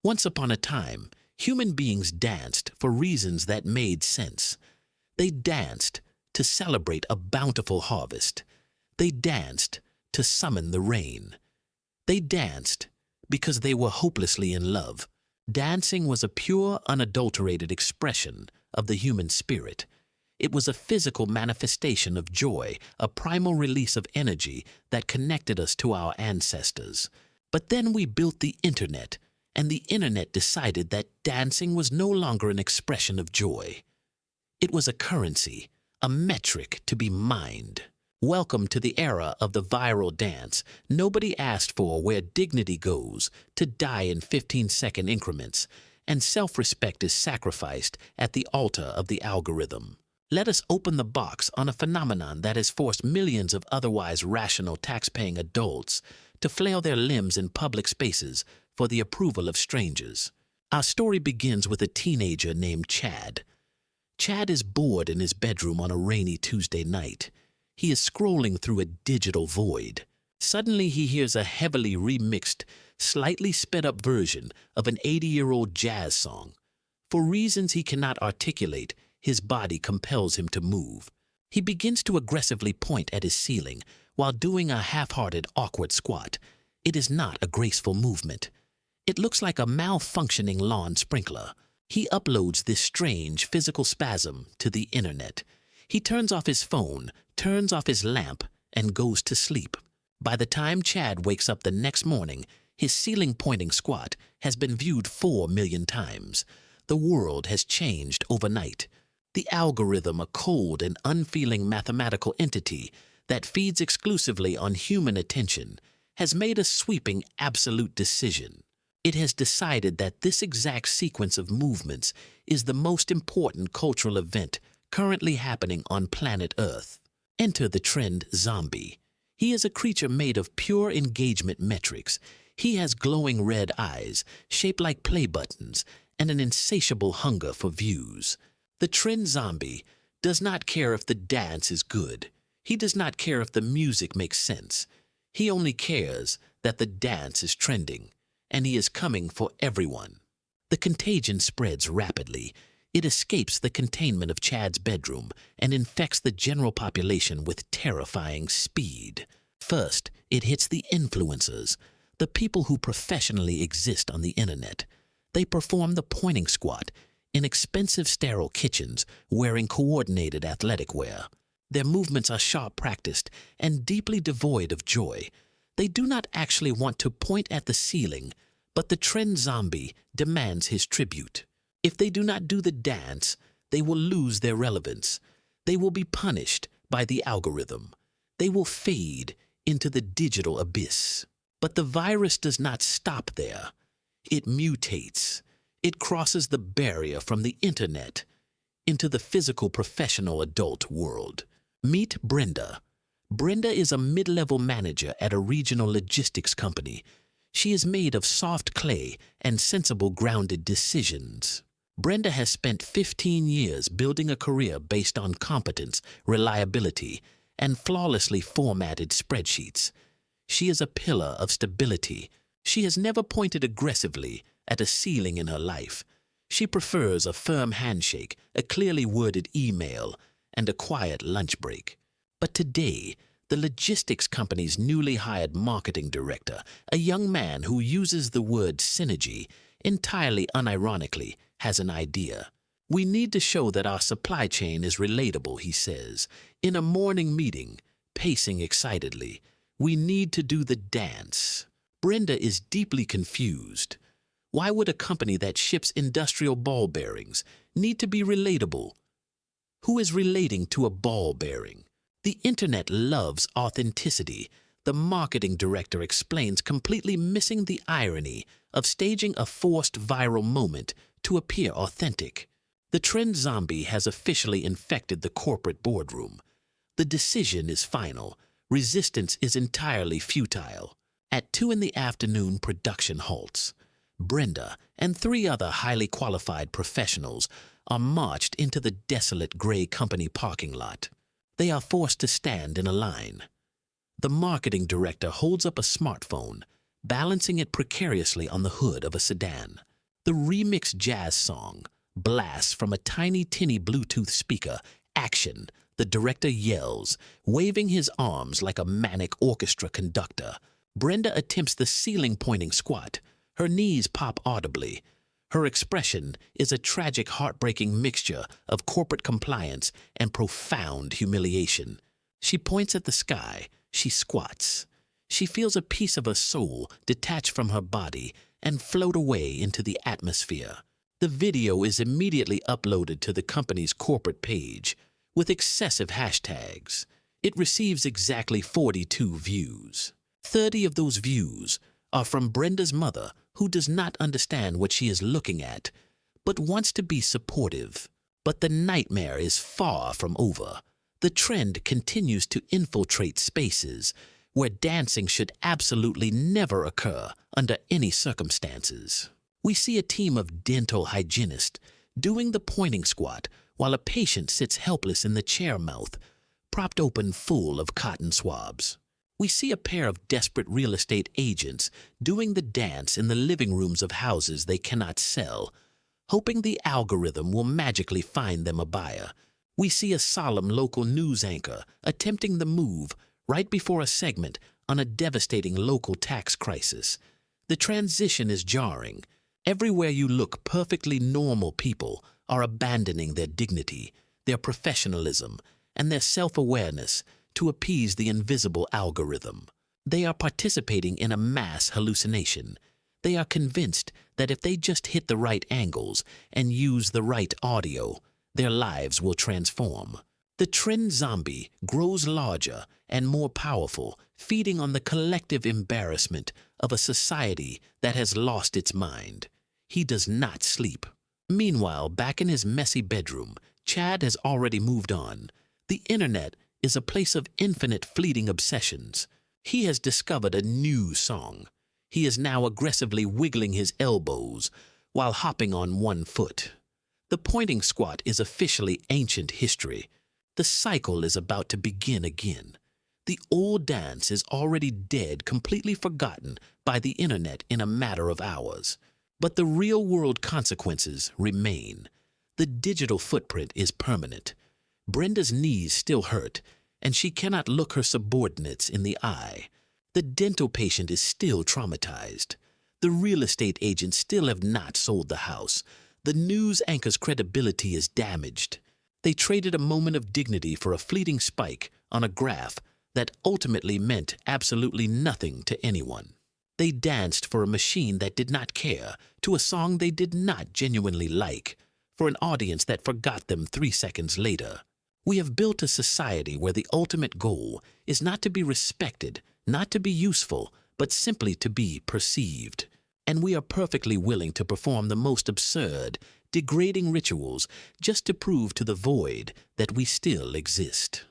Once upon a time, human beings danced for reasons that made sense. They danced to celebrate a bountiful harvest. They danced to summon the rain. They danced because they were hopelessly in love. Dancing was a pure, unadulterated expression of the human spirit. It was a physical manifestation of joy, a primal release of energy that connected us to our ancestors. But then we built the internet, and the internet decided that dancing was no longer an expression of joy. It was a currency, a metric to be mined. Welcome to the era of the viral dance. Nobody asked for where dignity goes to die in 15-second increments, and self-respect is sacrificed at the altar of the algorithm. Let us open the box on a phenomenon that has forced millions of otherwise rational tax-paying adults to flail their limbs in public spaces for the approval of strangers. Our story begins with a teenager named Chad. Chad is bored in his bedroom on a rainy Tuesday night. He is scrolling through a digital void. Suddenly he hears a heavily remixed, slightly sped-up version of an 80-year-old jazz song. For reasons he cannot articulate, his body compels him to move. He begins to aggressively point at his ceiling while doing a half-hearted, awkward squat. It is not a graceful movement. It looks like a malfunctioning lawn sprinkler. He uploads this strange physical spasm to the internet. He turns off his phone, turns off his lamp, and goes to sleep. By the time Chad wakes up the next morning, his ceiling-pointing squat has been viewed 4 million times. The world has changed overnight. The algorithm, a cold and unfeeling mathematical entity that feeds exclusively on human attention, has made a sweeping absolute decision. It has decided that this exact sequence of movements is the most important cultural event currently happening on planet Earth. Enter the trend zombie. He is a creature made of pure engagement metrics. He has glowing red eyes, shaped like play buttons, and an insatiable hunger for views. The trend zombie does not care if the dance is good. He does not care if the music makes sense. He only cares that the dance is trending, and he is coming for everyone. The contagion spreads rapidly. It escapes the containment of Chad's bedroom and infects the general population with terrifying speed. First, it hits the influencers, the people who professionally exist on the internet. They perform the pointing squat in expensive sterile kitchens wearing coordinated athletic wear. Their movements are sharp practiced and deeply devoid of joy. They do not actually want to point at the ceiling, but the trend zombie demands his tribute. If they do not do the dance, they will lose their relevance. They will be punished by the algorithm. They will fade into the digital abyss. But the virus does not stop there. It mutates. It crosses the barrier from the internet into the physical professional adult world. Meet Brenda. Brenda is a mid-level manager at a regional logistics company. She is made of soft clay and sensible grounded decisions. Brenda has spent 15 years building a career based on competence, reliability, and flawlessly formatted spreadsheets. She is a pillar of stability. She has never pointed aggressively at a ceiling in her life. She prefers a firm handshake, a clearly worded email, and a quiet lunch break. But today, the logistics company's newly hired marketing director, a young man who uses the word synergy entirely unironically, has an idea. We need to show that our supply chain is relatable, he says. In a morning meeting, pacing excitedly, we need to do the dance. Brenda is deeply confused. Why would a company that ships industrial ball bearings need to be relatable? Who is relating to a ball bearing? The internet loves authenticity. The marketing director explains, completely missing the irony of staging a forced viral moment to appear authentic. The trend zombie has officially infected the corporate boardroom. The decision is final. Resistance is entirely futile. At 2 p.m, production halts. Brenda and 3 other highly qualified professionals are marched into the desolate gray company parking lot. They are forced to stand in a line. The marketing director holds up a smartphone, balancing it precariously on the hood of a sedan. The remixed jazz song blasts from a tiny tinny Bluetooth speaker. Action, the director yells, waving his arms like a manic orchestra conductor. Brenda attempts the ceiling-pointing squat. Her knees pop audibly. Her expression is a tragic, heartbreaking mixture of corporate compliance and profound humiliation. She points at the sky. She squats. She feels a piece of her soul detach from her body and float away into the atmosphere. The video is immediately uploaded to the company's corporate page with excessive hashtags. It receives exactly 42 views. 30 of those views are from Brenda's mother, who does not understand what she is looking at, but wants to be supportive. But the nightmare is far from over. The trend continues to infiltrate spaces where dancing should absolutely never occur under any circumstances. We see a team of dental hygienists doing the pointing squat while a patient sits helpless in the chair mouth, propped open full of cotton swabs. We see a pair of desperate real estate agents doing the dance in the living rooms of houses they cannot sell, hoping the algorithm will magically find them a buyer. We see a solemn local news anchor attempting the move right before a segment on a devastating local tax crisis. The transition is jarring. Everywhere you look, perfectly normal people are abandoning their dignity, their professionalism, and their self-awareness to appease the invisible algorithm. They are participating in a mass hallucination. They are convinced that if they just hit the right angles and use the right audio, their lives will transform. The trend zombie grows larger and more powerful, feeding on the collective embarrassment of a society that has lost its mind. He does not sleep. Meanwhile, back in his messy bedroom, Chad has already moved on. The internet is a place of infinite fleeting obsessions. He has discovered a new song. He is now aggressively wiggling his elbows while hopping on one foot. The pointing squat is officially ancient history. The cycle is about to begin again. The old dance is already dead, completely forgotten by the internet in a matter of hours. But the real-world consequences remain. The digital footprint is permanent. Brenda's knees still hurt, and she cannot look her subordinates in the eye. The dental patient is still traumatized. The real estate agents still have not sold the house. The news anchor's credibility is damaged. They traded a moment of dignity for a fleeting spike on a graph that ultimately meant absolutely nothing to anyone. They danced for a machine that did not care, to a song they did not genuinely like, for an audience that forgot them 3 seconds later. We have built a society where the ultimate goal is not to be respected, not to be useful, but simply to be perceived. And we are perfectly willing to perform the most absurd, degrading rituals just to prove to the void that we still exist.